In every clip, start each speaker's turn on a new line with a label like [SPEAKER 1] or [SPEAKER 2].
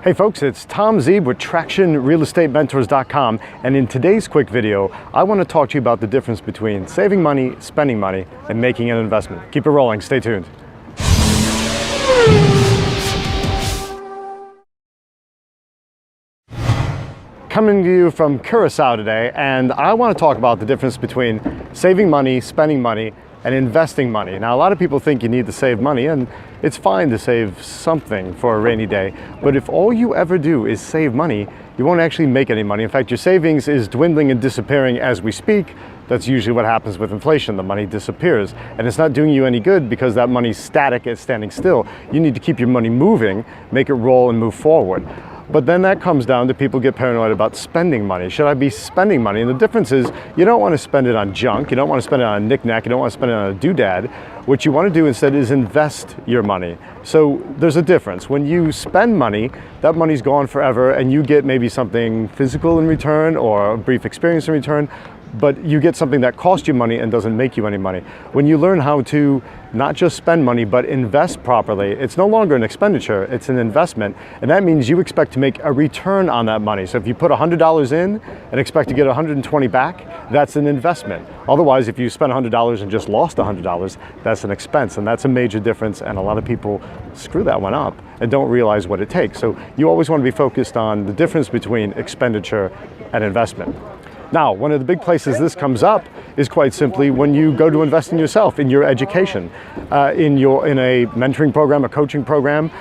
[SPEAKER 1] Hey folks, it's Tom Zeeb with TractionRealEstateMentors.com, and in today's quick video, I want to talk to you about the difference between saving money, spending money, and making an investment. Keep it rolling, stay tuned. Coming to you from Curacao today, and I want to talk about the difference between saving money, spending money, and investing money. Now, a lot of people think you need to save money, and it's fine to save something for a rainy day, but if all you ever do is save money, you won't actually make any money. In fact, your savings is dwindling and disappearing as we speak. That's usually what happens with inflation. The money disappears, and it's not doing you any good because that money's static, it's standing still. You need to keep your money moving, make it roll and move forward. But then that comes down to people get paranoid about spending money. Should I be spending money? And the difference is you don't want to spend it on junk. You don't want to spend it on a knick-knack. You don't want to spend it on a doodad. What you want to do instead is invest your money. So there's a difference. When you spend money, that money's gone forever and you get maybe something physical in return or a brief experience in return, but you get something that costs you money and doesn't make you any money. When you learn how to not just spend money, but invest properly, it's no longer an expenditure, it's an investment. And that means you expect to make a return on that money. So if you put $100 in and expect to get 120 back, that's an investment. Otherwise, if you spend $100 and just lost $100, that's an expense. And that's a major difference. And a lot of people screw that one up and don't realize what it takes. So you always want to be focused on the difference between expenditure and investment. Now, one of the big places this comes up is quite simply when you go to invest in yourself, in your education, in a mentoring program, a coaching program,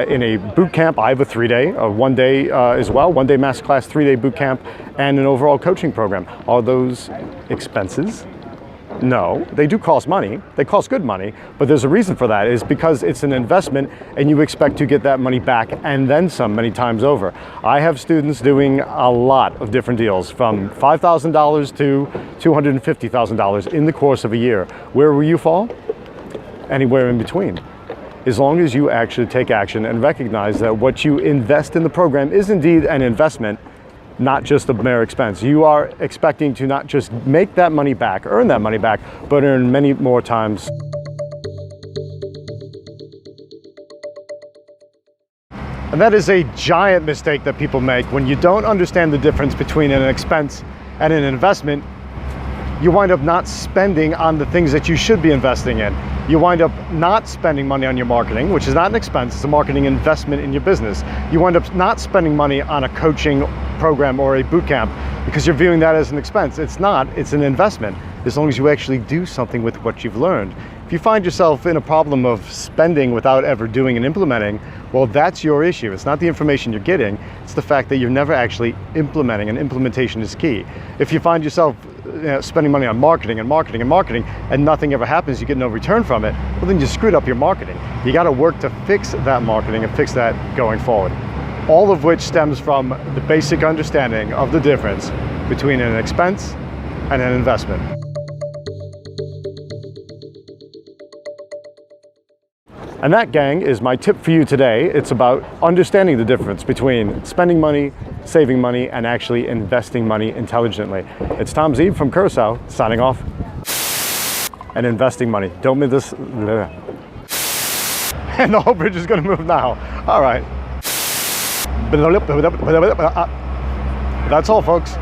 [SPEAKER 1] in a boot camp. I have a 3-day, a 1-day as well, 1-day masterclass, 3-day boot camp, and an overall coaching program. Are those expenses? No, they do cost money. They cost good money, but there's a reason for that. Is because it's an investment and you expect to get that money back and then some many times over. I have students doing a lot of different deals from $5,000 to $250,000 in the course of a year. Where will you fall? Anywhere in between. As long as you actually take action and recognize that what you invest in the program is indeed an investment, not just a mere expense. You are expecting to not just make that money back, earn that money back, but earn many more times. And that is a giant mistake that people make. When you don't understand the difference between an expense and an investment, you wind up not spending on the things that you should be investing in. You wind up not spending money on your marketing, which is not an expense, it's a marketing investment in your business. You wind up not spending money on a coaching program or a boot camp because you're viewing that as an expense. It's not, it's an investment, as long as you actually do something with what you've learned. If you find yourself in a problem of spending without ever doing and implementing, well, that's your issue. It's not the information you're getting, it's the fact that you're never actually implementing, and implementation is key. If you find yourself spending money on marketing and marketing and marketing and nothing ever happens, you get no return from it, well then you screwed up your marketing. You got to work to fix that marketing and fix that going forward. All of which stems from the basic understanding of the difference between an expense and an investment. And that, gang, is my tip for you today. It's about understanding the difference between spending money, saving money, and actually investing money intelligently. It's Tom Zeeb from Curacao, signing off, and investing money. Don't miss this. And the whole bridge is going to move now. All right. That's all, folks.